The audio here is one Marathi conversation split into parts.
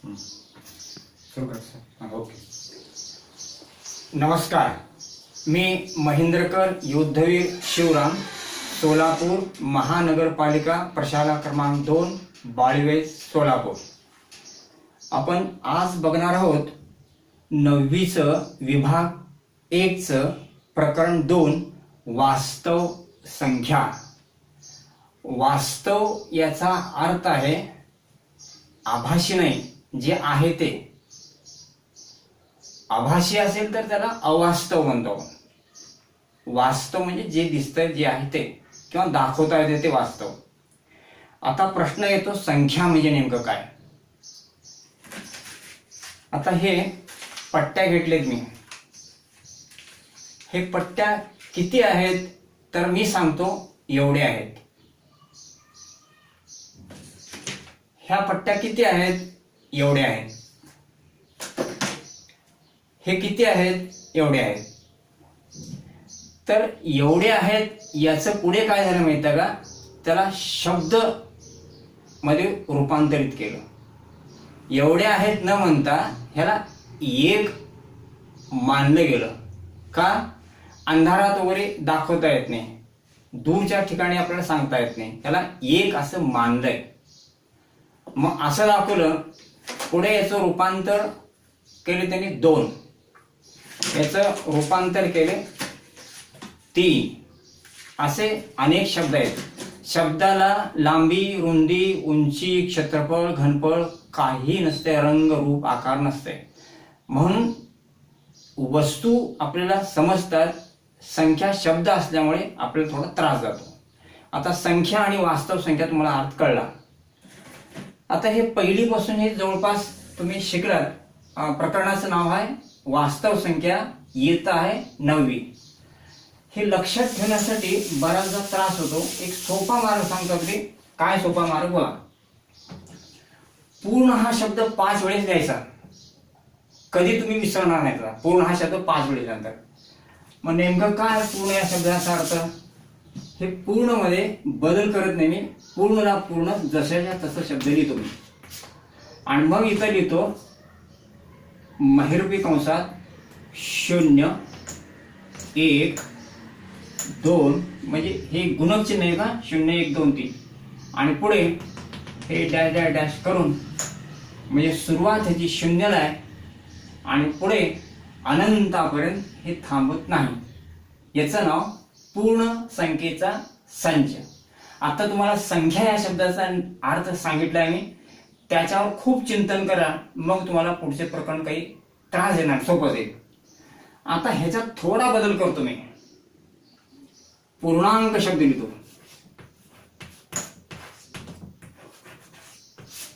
सुरू कर सर. ओके. नमस्कार, मी महेंद्रकर युद्धवीर शिवराम, सोलापूर महानगरपालिका प्रशाला क्रमांक 2, बाळवे, सोलापूर. आपण आज बघणार आहोत 9वीचं विभाग 1चं प्रकरण 2 वास्तव संख्या. वास्तव याचा अर्थ आहे आभासी नाही, जे आहे ते. आभासी असेल तर त्याला अवास्तव म्हणतो. वास्तव म्हणजे जे दिसतंय, जे आहे ते, किंवा दाखवता येते ते वास्तव. आता प्रश्न येतो, संख्या म्हणजे नेमकं काय. आता हे पट्ट्या घेतलेत मी. हे पट्ट्या किती आहेत तर मी सांगतो एवढे आहेत. ह्या पट्ट्या किती आहेत? एवढे आहेत. हे किती आहेत? एवढे आहेत. तर एवढे आहेत याचं पुढे काय झालं माहिती आहे का? त्याला शब्द मध्ये रूपांतरित केलं. एवढे आहेत न म्हणता ह्याला एक मानलं गेलं. का? अंधारात वगैरे दाखवता येत नाही, दूरच्या ठिकाणी आपल्याला सांगता येत नाही, त्याला एक असं मानलंय. मग असं दाखवलं. पुढे याचं रूपांतर केले त्यांनी 2, याचं रूपांतर केले 3. असे अनेक शब्द आहेत. शब्दाला लांबी, रुंदी, उंची, क्षेत्रफळ, घनफळ काही नसते, रंग, रूप, आकार नसते. म्हणून वस्तू आपल्याला समजतात, संख्या शब्द असल्यामुळे आपल्याला थोडा त्रास जातो. आता संख्या आणि वास्तव संख्या तुम्हाला अर्थ कळला. आता हे पहिलीपासून हे जवळपास तुम्ही शिकलात. प्रकरणाचं नाव आहे वास्तव संख्या, येत आहे 9वी. हे लक्षात ठेवण्यासाठी बराचदा त्रास होतो. एक सोपा मार्ग सांगतो. अगदी काय सोपा मार्ग बघा. पूर्ण हा शब्द 5 वेळेस द्यायचा. कधी तुम्ही विसरणार नाही. पूर्ण हा शब्द 5 वेळेस नंतर. मग नेमकं काय पूर्ण या शब्दाचा अर्थ? हे पूर्ण मध्ये बदल करत नाही मी. पूर्णला पूर्ण जशाच्या तसं शब्द लिहितो मी. आणि मग इथं लिहितो महिरूपी कंसात 0, 1, 2, म्हणजे हे गुणक चिन्ह आहे का? 0, 1, 2, 3. आणि पुढे हे डॅश डॅश डॅश करून, म्हणजे सुरुवात ह्याची 0ला आहे आणि पुढे अनंतापर्यंत हे थांबत नाही. याचं नाव पूर्ण संख्येचा संच. आता तुम्हाला संख्या या शब्दाचा अर्थ सांगितलाय मी. त्याच्यावर खूप चिंतन करा, मग तुम्हाला पुढचे प्रकरण काही त्रास येणार, सोपं जाईल. आता ह्याच्यात थोडा बदल करतो मी. पूर्णांक शब्द लिहितो.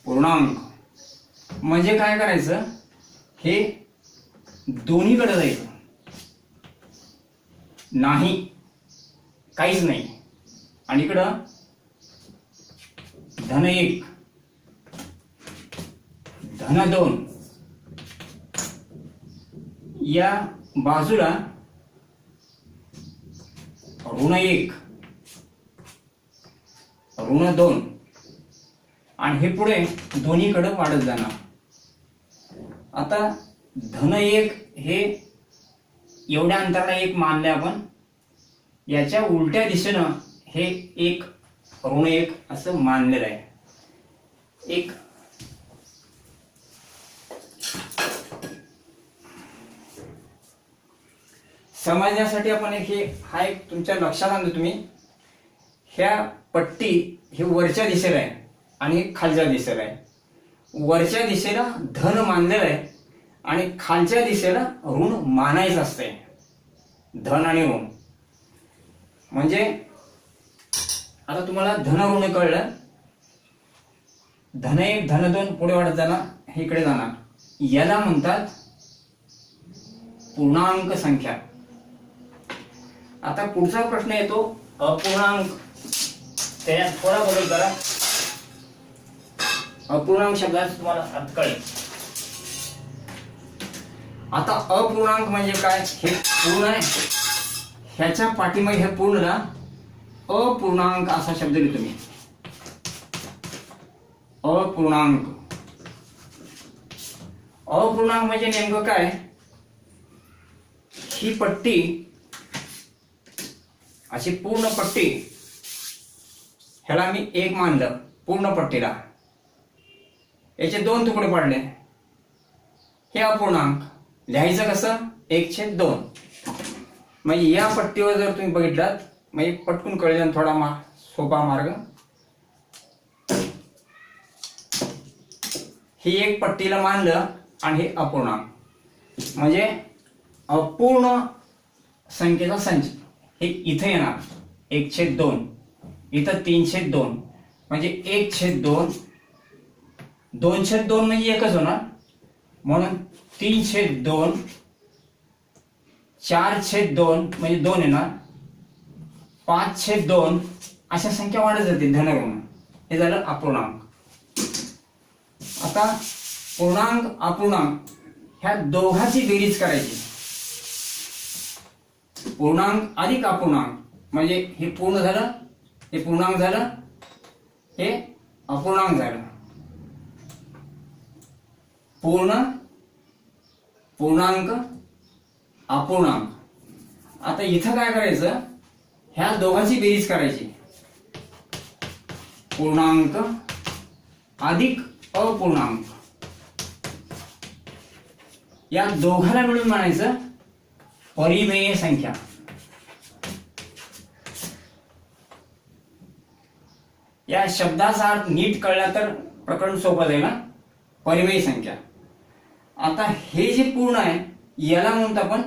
पूर्णांक म्हणजे काय करायचं? हे दोन्हीकडे जायचं नाही, काहीच नाही. आणि इकडं धन 1, धन 2, या बाजूला ऋण 1, ऋण 2, आणि हे पुढे दोन्हीकडे वाढत जाणार. आता धन 1 हे एवढ्या अंतराला 1 मानले आपण. याच्या उलट्या दिशेनं हे 1, ऋण 1 असं मानलेलं आहे. एक समजण्यासाठी आपण हा एक तुमच्या लक्षात आणतो तुम्ही. ह्या पट्टी हे वरच्या दिशेला आहे आणि खालच्या दिशेला आहे. वरच्या दिशेला धन मानलेलं आहे आणि खालच्या दिशेला ऋण मानायचं असतंय. धन आणि ऋण म्हणजे आता तुम्हाला धन ऋण कळलं. धन 1, धन 2 पुढे वाढत जाणार, हे इकडे जाणार. याला म्हणतात पूर्णांक संख्या. आता पुढचा प्रश्न येतो अपूर्णांक. त्याच्यात थोडा बदल करा. अपूर्णांक शब्दाचा तुम्हाला अर्थ कळेल. आता अपूर्णांक म्हणजे काय? हे पूर्ण आहे, ह्याच्या पाठीमागे हे पूर्णला अपूर्णांक असा शब्द लिहितो मी. अपूर्णांक अपूर्णांक म्हणजे नेमकं काय? ही पट्टी, अशी पूर्ण पट्टी, ह्याला मी एक मानलं पूर्ण पट्टीला, याचे दोन तुकडे पडले, हे अपूर्णांक. लिहायचं कसं? 1/2. म्हणजे या पट्टीवर जर तुम्ही बघितलात, म्हणजे पटकून कळेल थोडा सोपा मार्ग. ही एक पट्टीला मानलं आणि हे अपूर्णांक, म्हणजे अपूर्ण संख्येचा संच हे इथे येणार 1/2, इथं 3/2, म्हणजे 1/2, 2/2 म्हणजे एकच होणार, म्हणून 3/2, 4/2 म्हणजे 2 येणार, 5/2, अशा संख्या वाढत जाते धनऋण. हे झालं अपूर्णांक. आता पूर्णांक अपूर्णांक ह्या दोघांची बेरीज करायची. पूर्णांक अधिक अपूर्णांक म्हणजे हे पूर्ण झालं, हे पूर्णांक झालं, हे अपूर्णांक झालं. पूर्ण, पूर्णांक, अपूर्णांक. आता इथं काय करायचं? ह्या दोघांची बेरीज करायची. पूर्णांक अधिक अपूर्णांक, या दोघांना मिळून म्हणायचं परिमेय संख्या. या शब्दाचा अर्थ नीट कळला तर प्रकरण सोपं जाईल ना. परिमेय संख्या. आता हे जे पूर्ण आहे याला म्हणतो आपण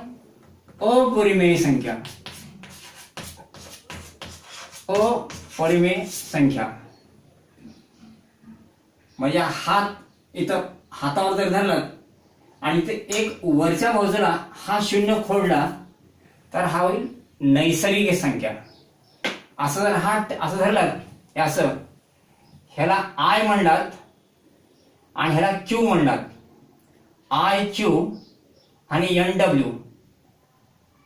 अपरिमेय संख्या. अपरिमेय संख्या म्हणजे हात इथं हातावर जर धरला आणि ते एक वरच्या बाजूला हा शून्य खोडला तर हा होईल नैसर्गिक संख्या. असं जर हा असं धरलात, असं, ह्याला आय म्हणलात आणि ह्याला क्यू म्हणलात, आय क्यू आणि एन डब्ल्यू,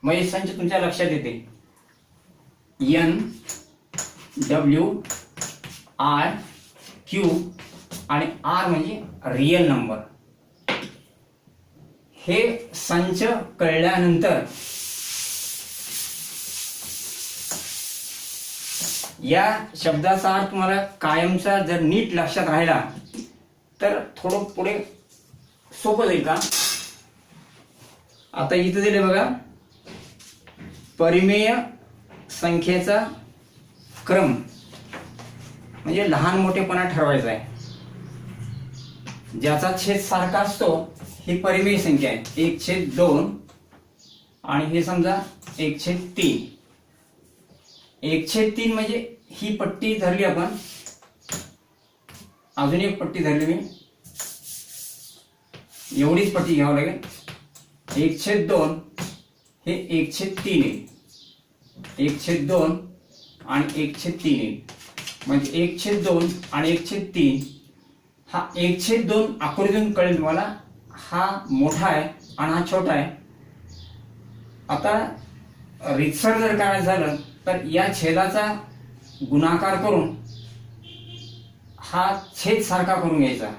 म्हणजे संच तुमच्या लक्षात येते. एन डब्ल्यू आय क्यू आणि आर म्हणजे रियल नंबर. हे संच कळल्यानंतर या शब्दाचा अर्थ तुम्हाला कायमचा जर नीट लक्षात राहिला तर थोडं पुढे सोपं जाईल का. आता इथं दिले बघा, परिमेय संख्येचा क्रम म्हणजे लहान मोठेपणा ठरवायचा आहे. ज्याचा छेद सारखा असतो ही परिमेय संख्या आहे. 1/2 आणि हे समजा 1/3. 1/3 म्हणजे ही पट्टी धरली आपण, अजून एक पट्टी धरली मी, एवढीच पट्टी घ्यावं लागेल. 1/2 हे 1/3 आहे, 1/2 आणि 1/3 आहे, म्हणजे 1/2 आणि 1/3. हा 1/2 आकृतीतून कळेल तुम्हाला, हा मोठा आहे आणि हा छोटा आहे. आता रितसर जर करायचं झालं तर या छेदाचा गुणाकार करून हा छेद सारखा करून घ्यायचा.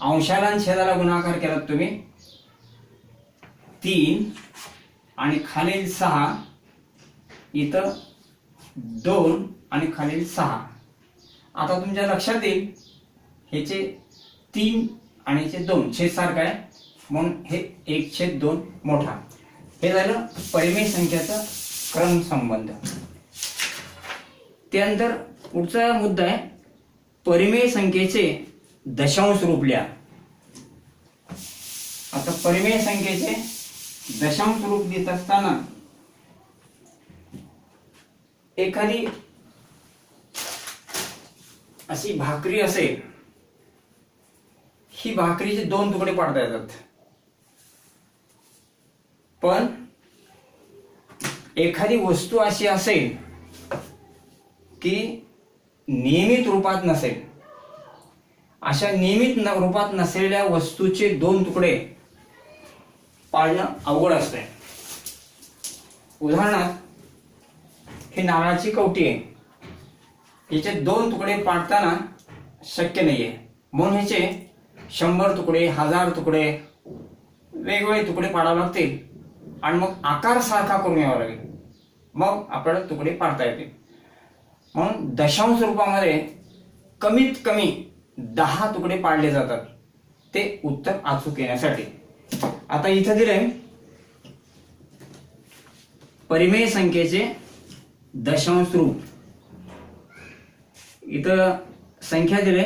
अंशाला आणि छेदाला गुणाकार केला तुम्ही 3 आणि खालील 6, इथं 2 आणि खालील 6. आता तुमच्या लक्षात येईल ह्याचे 3 आणि ह्याचे 2 छेद सारखा आहे म्हणून हे 1/2 मोठा. हे झालं परिमेय संख्याचा क्रम संबंध. त्यानंतर पुढचा मुद्दा आहे परिमेय संख्येचे दशांश रूप लिहा. आता परिमेय संख्येचे दशांश रूप देत असताना एखादी अशी भाकरी असेल, ही भाकरीचे 2 तुकडे पाडता येतात, पण एखादी वस्तू अशी असेल की नियमित रूपात नसेल. अशा नियमित रूपात नसलेल्या वस्तूचे 2 तुकडे पाडणं अवघड असते. उदाहरणार्थ ही नारळाची कवटी आहे, याचे 2 तुकडे पाडताना शक्य नाहीये, म्हणून ह्याचे 100 तुकडे, 1000 तुकडे, वेगवेगळे तुकडे पाडावे लागतील आणि मग आकार सारखा करून यावा लागेल, मग आपल्याला तुकडे पाडता येतील. म्हणून दशांश रूपामध्ये कमीत कमी 10 तुकडे पाडले जातात ते उत्तर अचूक येण्यासाठी. आता इथं दिले परिमेय संख्येचे दशांश रूप. इथं संख्या दिले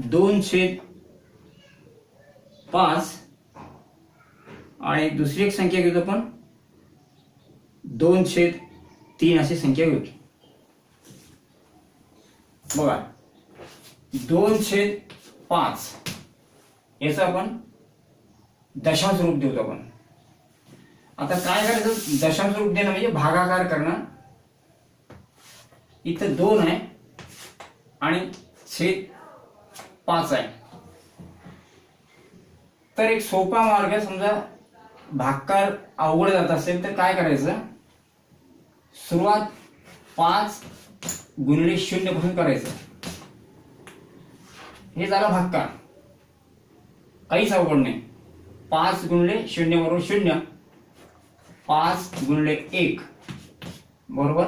2/5 आणि दुसरी एक संख्या घेतो आपण 2/3 अशी संख्या घेऊ. बघा 2/5 याचं आपण दशांश रूप देतो आपण. आता काय करायचं, दशांश रूप देणं म्हणजे भागाकार करणं. इथं 2 आहे आणि छेद 5 आहे. तर एक सोपा मार्ग आहे, समजा भागाकार अवघड जात असेल तर काय करायचं, सुरुवात 5 गुणिले 0 पासून करायचं. हे झालं भागाकार, काहीच अवघड नाही. 5 गुणिले 0 बरोबर 0, 5 गुणिले 1 बरोबर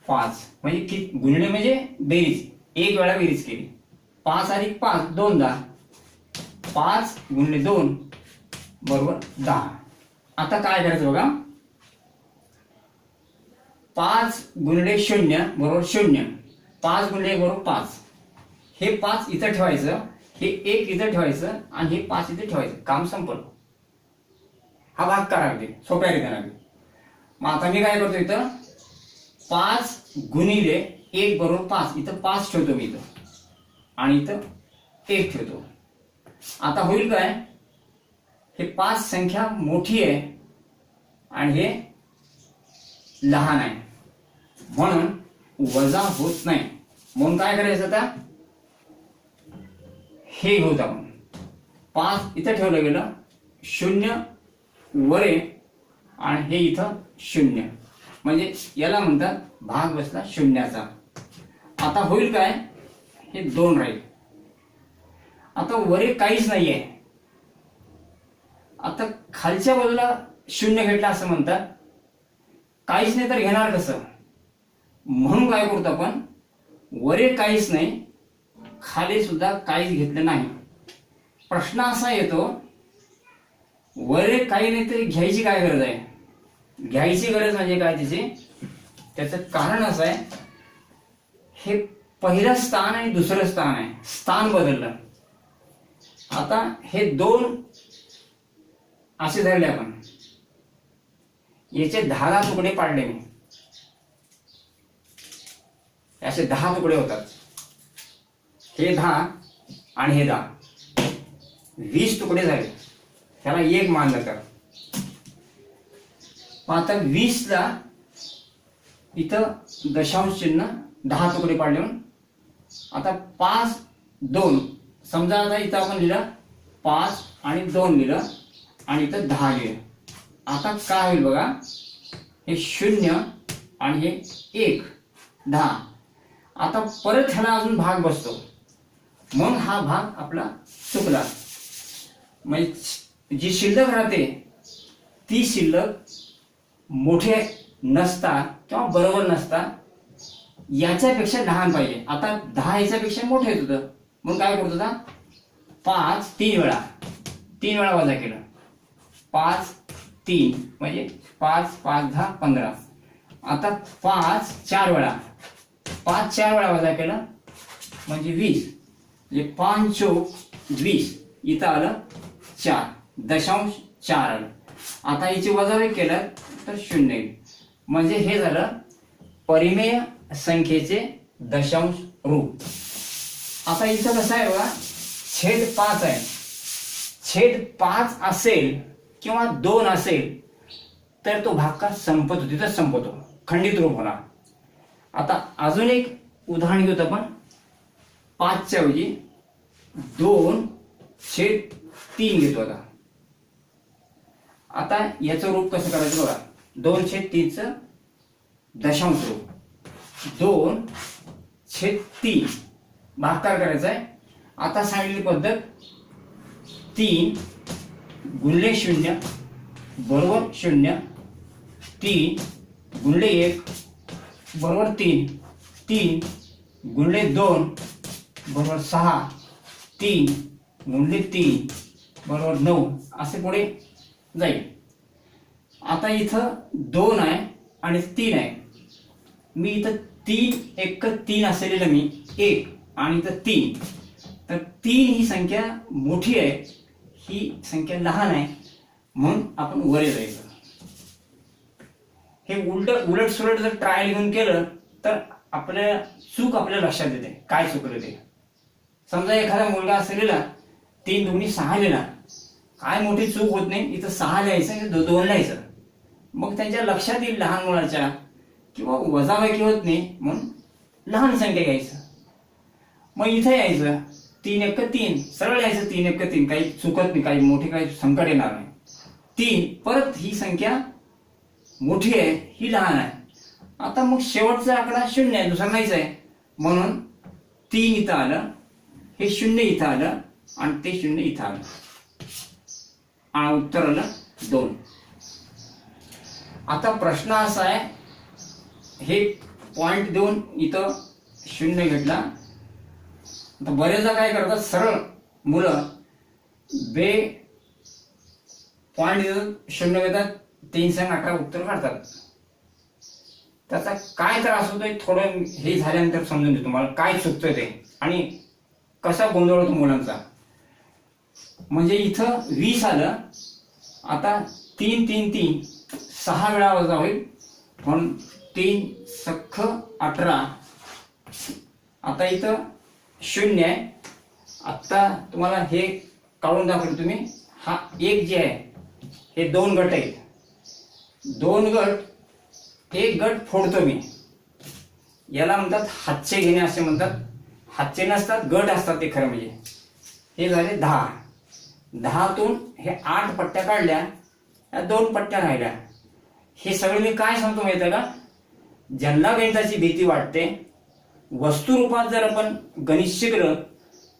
5, म्हणजे किती गुणिले म्हणजे बेरीज, एक वेळा बेरीज केली. 5 अधिक 5 2 10, 5 गुणिले 2 बरोबर 10. आता काय करायचं बघा, 5 गुणिले 0 बरोबर 0, 5 गुणिले 1 बरोबर 5. हे 5 इथं ठेवायचं, हे 1 इथं ठेवायचं आणि हे 5 इथं ठेवायचं, काम संपलं. हा भागाकार अगदी सोप्या रीतीने. मग आता मी काय करतो, इथं 5 गुणिले 1 बरोबर 5, इथं 5 ठेवतो मी इथं आणि इथं 1 ठेवतो. आता होईल काय, हे 5 संख्या मोठी आहे आणि हे लहान आहे, म्हणून वजा होत नाही. म्हणून काय करायचं, आता हे घेऊ आपण. 5 इथं ठेवलं गेलं, 0 वर आहे आणि हे इथं 0, म्हणजे याला म्हणतात भाग बसला शून्याचा. आता होईल काय, हे 2 राहील. आता वरे काहीच नाहीये, आता खालच्या बाजूला 0 घेतला असं म्हणतात. काहीच नाही तर घेणार कसं, म्हणून काय करतो आपण, वरे काहीच नाही, खाली सुद्धा काहीच घेतलं नाही. प्रश्न असा येतो, वरे काही नाही तरी घ्यायची काय गरज आहे. घ्यायची गरज म्हणजे काय त्याची, त्याचं कारण असं आहे, हे पहिलं स्थान आणि दुसरं स्थान आहे, स्थान बदललं. आता हे 2 असे धरले आपण, याचे 10 तुकडे पाडले मी, असे 10 तुकडे होतात. हे 10 आणि हे 10, 20 तुकडे झाले. त्याला 1 मानलं तर आता 20 ला इथं दशांश चिन्ह 10 तुकडे पाडले. म्हणून आता 5 2, समजा आता इथं आपण लिहिलं 5 आणि 2 लिहिलं आणि इथं 10 लिहिलं. आता काय होईल बघा, हे 0 आणि हे 1 10. आता परत ह्याला अजून भाग बसतो, म्हणून हा भाग आपला चुकला. म्हणजे जी शिल्लक राहते ती शिल्लक मोठे नसता किंवा बरोबर नसता याच्यापेक्षा लहान पाहिजे. आता 10 याच्यापेक्षा मोठे येत होतं, म्हणून काय करत होता, 5 3 वेळा वजा केलं. 5 3 म्हणजे 5 5 10 15. आता 5 4 वेळा, 5 4 वेळा वजा केलं म्हणजे 20, म्हणजे 5 चौक 20. इथं आलं 4, दशांश 4 आलं. आता याची वजाबाकी केलं तर 0 येईल. म्हणजे हे झालं परिमेय संख्येचे दशांश रूप. आता इथं कसं आहे बघा, छेद 5 आहे. छेद 5 असेल किंवा 2 असेल तर तो भागाकार संपतो, तिथं संपतो, खंडित रूप होणार. आता अजून एक उदाहरण घेऊ आपण. 5 च्या ऐवजी 2/3 घेतो. आता याचं रूप कसं करायचं बघा, 2/3 चं दशांश रूप. 2/3 भागाकार करायचा आहे. आता सांगितलेली पद्धत 3 गुणिले 0 बरोबर 0, 3 गुणिले 1 बरोबर 3, 3 गुणिले 2 बरोबर 6, 3 गुणिले 3 बरोबर 9, असे पुढे जाईल. आता इथं 2 आहे आणि 3 आहे. मी इथं 3 1 3 असलेलं मी 1 आणि इथं 3, तर 3 ही संख्या मोठी आहे, ही संख्या लहान आहे, म्हणून आपण वरे जायचं. हे उलट सुलट जर ट्रायल घेऊन केलं तर आपल्या चूक आपल्या लक्षात येते, काय चुकलं ते. समजा एखादा मुलगा असलेला 3 दुनी 6 लिहिला, काय मोठी चूक होत नाही, इथं 6 लिहायचं, 2 लिहायचं. मग त्यांच्या लक्षात येईल लहान मुलाच्या, किंवा वजाबाकी होत नाही म्हणून लहान संख्या घ्यायचं. मग इथं यायचं 3 1 3, सरळ यायचं 3 1 3, काही चुकत नाही, काही मोठे काही संकट येणार नाही. 3 परत ही संख्या मोठी आहे, ही लहान आहे. आता मग शेवटचा आकडा 0 आहे, दुसरा नाहीच आहे, म्हणून 3 इथं आलं, हे 0 इथं आलं आणि ते 0 इथं आलं आणि उत्तर आलं 2. आता प्रश्न असा आहे, हे पॉइंट देऊन इथं 0 घेतला. आता बरेचदा काय करतात, सरळ मुलं बे पॉइंट देऊन 0 घेतात, 3 संग 18 उत्तर काढतात. त्याचा काय त्रास होतोय थोडं हे झाल्यानंतर समजून देतो तुम्हाला, काय चुकतंय ते आणि कसा गोंधळ होतो मुलांचा. म्हणजे इथं 20 आलं, आता 3 3 3 6 वेळा वजा होईल, म्हणून 3 सख्ख 18. आता इथं 0 आहे. आता तुम्हाला हे काढून दाखवलं तुम्ही. हा 1 जे आहे, हे 2 गट आहेत, 2 गट, एक गट फोडतो मी, याला म्हणतात हातचे घेणे असे म्हणतात. हातचे नसतात, गट असतात ते खरं म्हणजे. हे झाले 10. 10तून हे 8 पट्ट्या काढल्या, या 2 पट्ट्या राहिल्या. हे सगळं मी काय सांगतो माहिती आहे का, ज्यांना गणिताची भीती वाटते, वस्तू रूपात जर आपण गणित शिकलं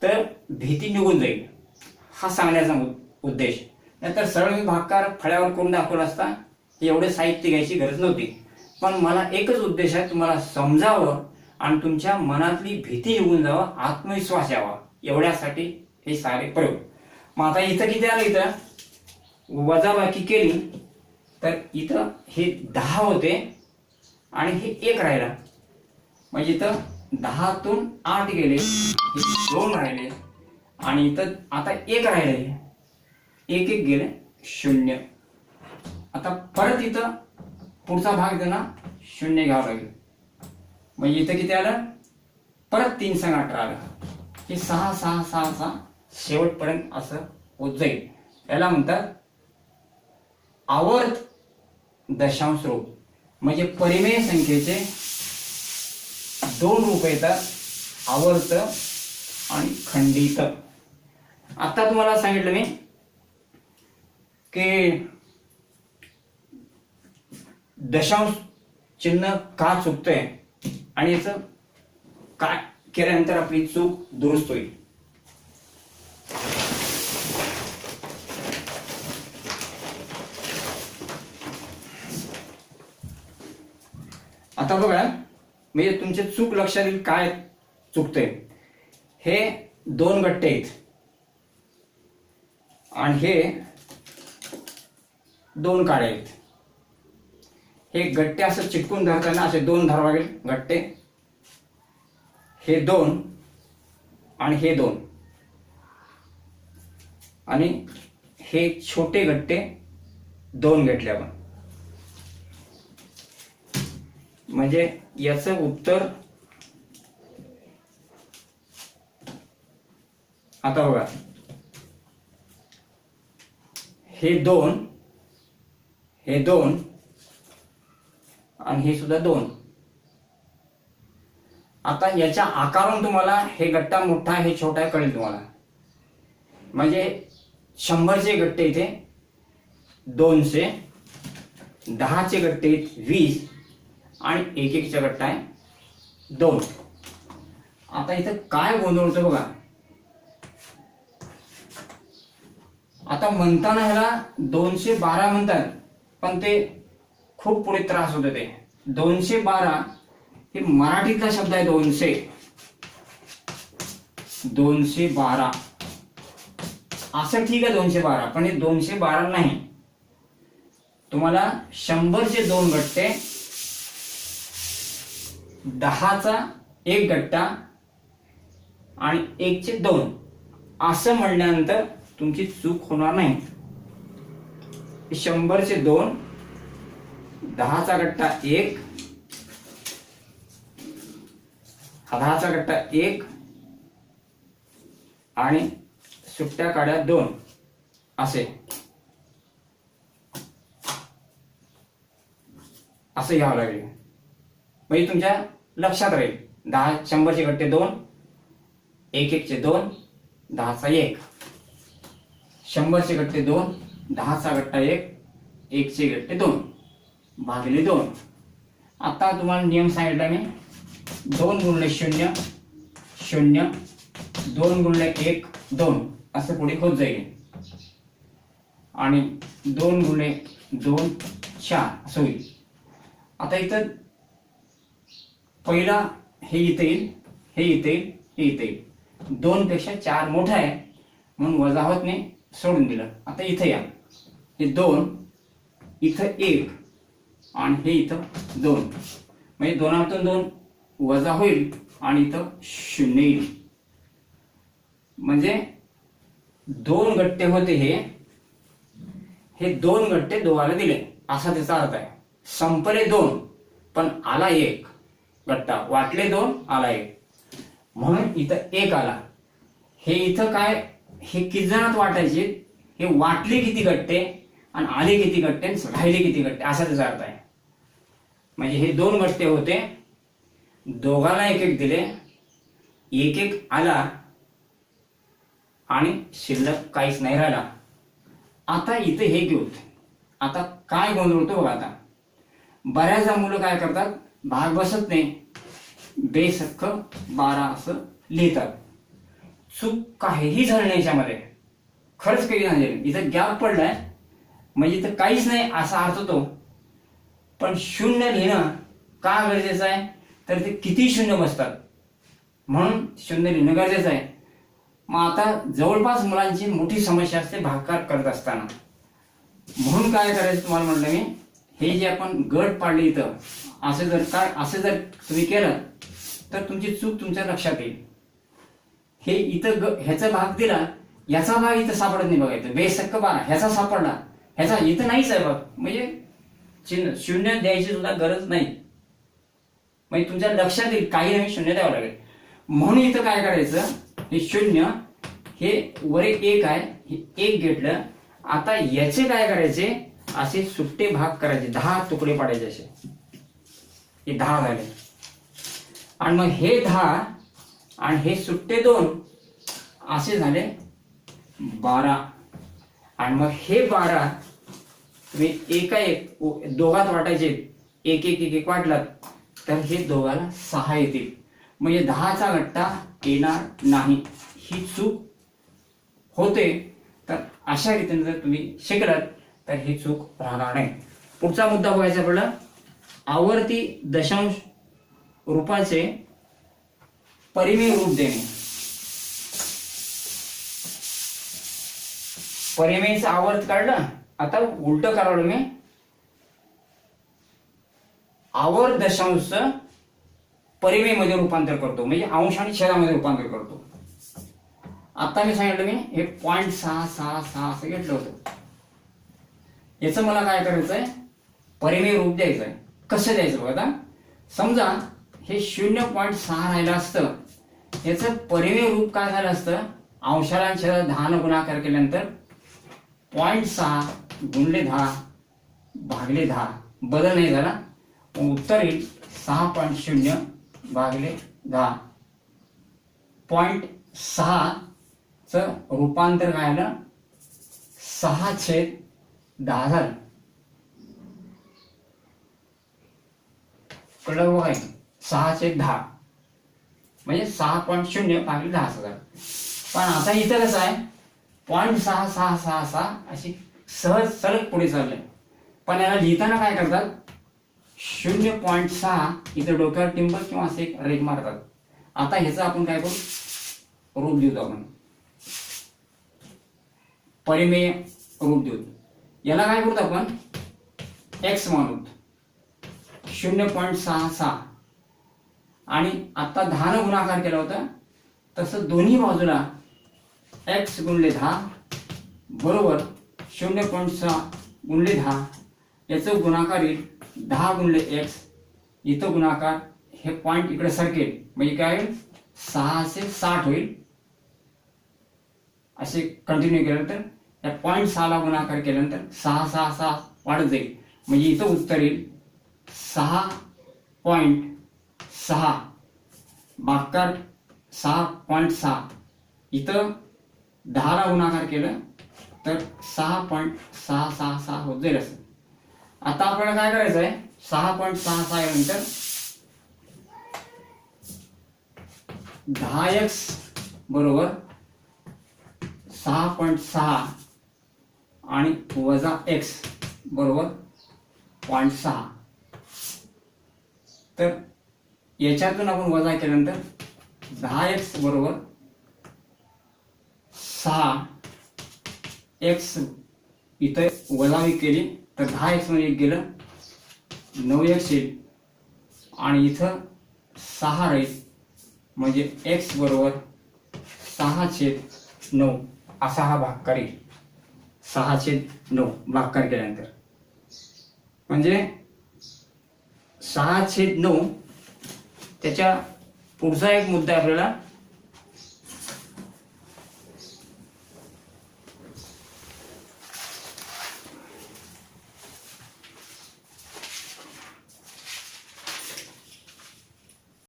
तर भीती निघून जाईल, हा सांगण्याचा उद्देश. नाहीतर सरळ मी भागकार फळ्यावर करून दाखवला असता, एवढे साहित्य घ्यायची गरज नव्हती. पण मला एकच उद्देश आहे, तुम्हाला समजावं आणि तुमच्या मनातली भीती निघून जावं, आत्मविश्वास यावा, एवढ्यासाठी हे सारे प्रयोग. मग आता इथं किती आलं, इथं वजाबाकी केली तर इथं हे 10 होते आणि हे 1 राहिला. म्हणजे इथं 10तून 8 गेले, हे 2 राहिले आणि इथं आता 1 राहिले, 1 1 गेले 0. आता परत इथं पुढचा भाग देणार 0 घ्यावा लागेल. म्हणजे इथं किती आलं, परत 3 संग 18 आलं, हे 6 6 6 6 शेवटपर्यंत असं होत जाईल. याला म्हणतात आवर्त दशांश रूप. म्हणजे परिमेय संख्येचे 2 रूप येतात, आवर्त आणि खंडित. आता तुम्हाला सांगितलं मी की दशांश चिन्ह का चुकतंय आणि याचं काय केल्यानंतर आपली चूक दुरुस्त होईल. आता बघा, म्हणजे तुमचे चूक लक्षात येईल काय चुकतंय. हे 2 गट्टे आहेत आणि हे 2 काळे आहेत. हे गट्टे असं चिटकून धरताना असे 2 धरावे लागेल गट्टे, हे 2 आणि हे 2, आणि हे छोटे गट्टे 2 घेतले आपण. म्हणजे याचं उत्तर आता बघा, हे 2, हे 2 आणि हे सुद्धा 2. आता याच्या आकारावरून तुम्हाला हे गट्टा मोठा हे छोटा कळेल तुम्हाला. म्हणजे 100चे गट्टे इथे 200, 10चे गट्टे 20 आणि 1 1चा गट्टा आहे 2. आता इथं काय गोंधळ होतो बघा, आता म्हणताना ह्याला 212 म्हणतात, पण ते खूप पुढे त्रास होतो. ते 212 हे मराठीतला शब्द आहे. 212 असं ठीक आहे 212, पण हे 212 नाही. तुम्हाला 100चे 2 गट्टे, 10चा 1 गट्टा आणि 1चे 2 असं म्हणल्यानंतर तुमची चूक होणार नाही. 100चे 2, 10चा गट्टा 1, 10चा गट्टा 1 आणि सुट्ट्या काड्या 2 असं घ्यावं लागेल. म्हणजे तुमच्या लक्षात राहील. 100चे गट्टे 2, 1चे 2, 10चा 1. 100चे गट्टे 2, 10चा गट्टा 1, 1चे गट्टे 2 भागिले 2. आता तुम्हाला नियम सांगितला मी. 2 गुणिले 0 0, 2 गुणिले 1 2 असं पुढे होत जाईल. आणि 2 गुणिले 2 4 असं होईल. आता इथं पहिला हे इथे येईल, हे इथे येईल, हे इथे येईल. 2 पेक्षा 4 मोठा आहे म्हणून वजा होत नाही, सोडून दिलं. आता इथे या. हे 2, इथं 1 आणि हे इथं 2. म्हणजे 2तून 2 वजा होईल आणि इथं 0 येईल. म्हणजे 2 गट्टे होते हे 2 गट्टे दोघाला दिले असा त्याचा अर्थ आहे. संपले 2 पण आला 1 गट्टा, वाटले 2 आला 1 म्हणून इथं 1 आला. हे इथं काय, हे किती जणात वाटायचे, हे वाटले किती गट्टे आणि आले किती गट्टे आणि राहिले किती गट्टे असा त्याचा अर्थ आहे. म्हणजे हे 2 गट्टे होते, दोघाला 1-1 दिले, 1-1 आला आणि शिल्लक काहीच नाही राहिला. आता इथे हे घेऊ. आता काय गोंधळ होतो बघा. आता बऱ्याचदा मुलं काय करतात, भाग बसत नाही, बेसक्क 12 असं लिहितात. चूक काहीही झालं नाही याच्यामध्ये, खरंच काही नाही झालं. इथं गॅप पडलाय म्हणजे इथं काहीच नाही असा अर्थ होतो. पण 0 लिहिणं का गरजेचं आहे, तर ते किती 0 बसतात म्हणून 0 लिहिणं गरजेचं आहे. मग आता जवळपास मुलांची मोठी समस्या असते भागाकार करत असताना. म्हणून काय करायचं तुम्हाला म्हटलं मी, हे जे आपण गट पाडले इथं असं जर तुम्ही केलं तर तुमची चूक तुमच्या लक्षात येईल. हे इथं ह्याचा भाग दिला, याचा भाग इथं सापडत नाही बघायचं. बेसक्क 12 ह्याचा सापडला, ह्याचा इथं नाहीच आहे बघ. म्हणजे 0 द्यायची सुद्धा गरज नाही. म्हणजे तुमच्या लक्षात येईल काही नाही 0 द्यावं लागेल. म्हणून इथं काय करायचं, हे 0 हे वर 1 आहे, हे 1 घेतलं. आता याचे काय करायचे, असे सुट्टे भाग करायचे, 10 तुकडे पाडायचे असे. हे 10 झाले आणि मग हे 10 आणि हे सुट्टे 2 असे झाले 12. आणि मग हे 12 तुम्ही एका दोघात वाटायचे, 1-1 वाटलात तर हे दोघाला 6 येतील. म्हणजे 10चा गट्टा येणार नाही. ही चूक होते. तर अशा रीतीने जर तुम्ही शिकलात तर ही चूक राहणार नाही. पुढचा मुद्दा बघायचा आपल्याला, आवर्ती दशांश रूपाचे परिमेय रूप देणे. परिमेयचं आवर्त काढलं, आता उलट करावं मी. आवर्त दशांश परिमेय मध्ये रूपांतर करतो, म्हणजे अंश आणि छेदामध्ये रूपांतर करतो. आता मी सांगितलं मी हे 0.666 असं घेतलं होतं. याचं मला काय करायचंय, परिमेय रूप द्यायचंय. कसं द्यायचं बघा. आता समजा हे 0.6 राहिलं असतं, याचं परिमेय रूप काय झालं असतं, अंशाला आणि छेदाला 10 गुणाकार केल्यानंतर 0.6 गुणिले 10 भागिले 10 बदल नाही झाला, उत्तर येईल 6.0 भागिले 10. 0.6 च रूपांतर काय आलं, 6/10 झालं. कळलं बघा, 6/10 म्हणजे 6.0 भागिले 10 झालं. पण आता इथं कसं आहे, .6666 अशी सहज सलग पुढे चाललंय. पण याला लिहिताना काय करतात, 0.6 इथं डोक्यावर टिंबल किंवा असे एक रेग मारतात. आता ह्याचं आपण काय करू, रूप देऊ आपण, परिमेय रूप देऊ. याला काय करू आपण, x मानू 0.66 आणि आता 10 ने गुणाकार केला होता तसं दोन्ही बाजूला x गुणिले 10 बरोबर 0.6 गुणिले 10 याचं गुणाकार येईल 10 गुणिले x. इथं गुणाकार हे पॉइंट इकडे सरकेल म्हणजे काय होईल, 660 होईल. असे कंटिन्यू केल्यानंतर या पॉइंट 6 ला गुणाकार केल्यानंतर 666 वाढत जाईल म्हणजे इथं उत्तर येईल 6.6 भागाकार 6.6. इथं 10 ला गुणाकार केलं तर 6.666 होत जाईल. असं आता आपल्याला काय करायचं आहे, 6.66 नंतर 10x बरोबर 6.6 आणि वजा x बरोबर 0.6. तर याच्यातून आपण वजा केल्यानंतर 10x बरोबर 6x इथं वजावी केली तर 10x मध्ये 1 गेलं 9x येईल आणि इथं 6 राहील म्हणजे x बरोबर 6/9 असा हा भागाकार येईल. 6/9 भागाकार केल्यानंतर म्हणजे 6/9. त्याच्या पुढचा एक मुद्दा आपल्याला